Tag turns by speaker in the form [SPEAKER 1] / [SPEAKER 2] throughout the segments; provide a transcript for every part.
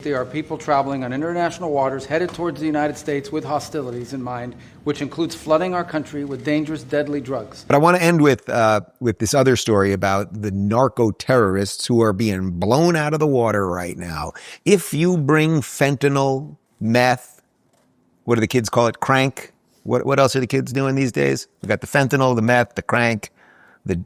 [SPEAKER 1] There are people traveling on international waters headed towards the United States with hostilities in mind, which includes flooding our country with dangerous, deadly drugs.
[SPEAKER 2] But I want to end with this other story about the narco-terrorists who are being blown out of the water right now. If you bring fentanyl, meth, what do the kids call it? Crank? What else are the kids doing these days? We got the fentanyl, the meth, the crank, the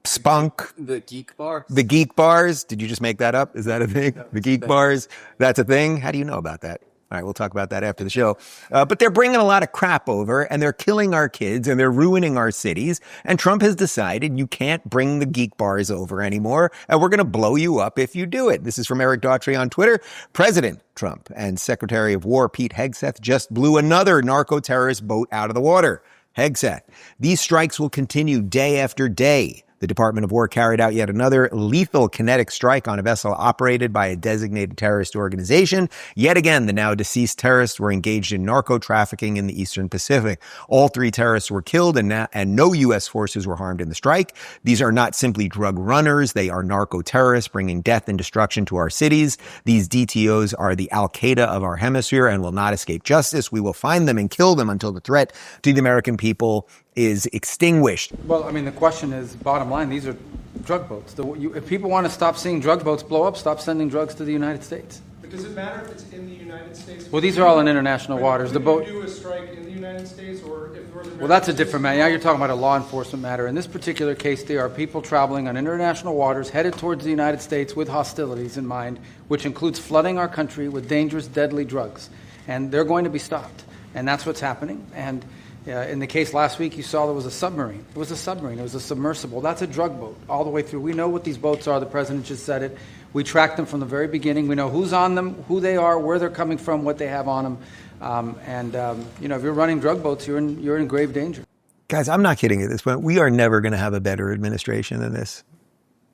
[SPEAKER 2] spunk.
[SPEAKER 3] The geek bars.
[SPEAKER 2] The geek bars. Did you just make that up? Is that a thing? The geek bars. That's a thing? How do you know about that? All right, we'll talk about that after the show. But they're bringing a lot of crap over, and they're killing our kids, and they're ruining our cities. And Trump has decided you can't bring the geek bars over anymore, and we're going to blow you up if you do it. This is from Eric Daughtry on Twitter. President Trump and Secretary of War Pete Hegseth just blew another narco-terrorist boat out of the water. Hegseth, these strikes will continue day after day. The Department of War carried out yet another lethal kinetic strike on a vessel operated by a designated terrorist organization. Yet again, the now deceased terrorists were engaged in narco trafficking in the Eastern Pacific. All three terrorists were killed and no U.S. forces were harmed in the strike. These are not simply drug runners. They are narco terrorists bringing death and destruction to our cities. These DTOs are the Al-Qaeda of our hemisphere and will not escape justice. We will find them and kill them until the threat to the American people is extinguished.
[SPEAKER 1] Well, I mean, the question is, bottom line, these are drug boats. If people want to stop seeing drug boats blow up, stop sending drugs to the United States.
[SPEAKER 4] But does it matter if it's in the United States?
[SPEAKER 1] Well, these are all in international waters.
[SPEAKER 4] The boat. Do a strike in the United States, or if Northern
[SPEAKER 1] Well, that's a different matter. Now you're talking about a law enforcement matter. In this particular case, there are people traveling on international waters headed towards the United States with hostilities in mind, which includes flooding our country with dangerous, deadly drugs. And they're going to be stopped. And that's what's happening. And in the case last week, you saw there was a submarine. It was a submarine. It was a submersible. That's a drug boat all the way through. We know what these boats are. The president just said it. We tracked them from the very beginning. We know who's on them, who they are, where they're coming from, what they have on them. If you're running drug boats, you're in grave danger.
[SPEAKER 2] Guys, I'm not kidding at this point. We are never going to have a better administration than this.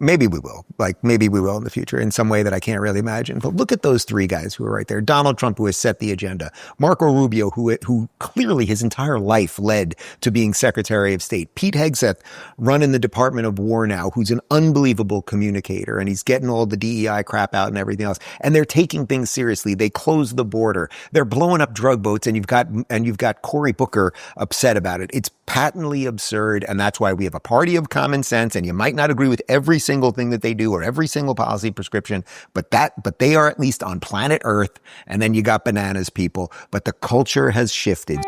[SPEAKER 2] Maybe we will. Maybe we will in the future in some way that I can't really imagine. But look at those three guys who are right there. Donald Trump, who has set the agenda. Marco Rubio, who clearly his entire life led to being Secretary of State. Pete Hegseth, running the Department of War now, who's an unbelievable communicator, and he's getting all the DEI crap out and everything else. And they're taking things seriously. They closed the border. They're blowing up drug boats, and you've got Cory Booker upset about it. It's patently absurd, and that's why we have a party of common sense, and you might not agree with every single thing that they do or every single policy prescription, but they are at least on planet Earth. And then you got bananas people, but the culture has shifted.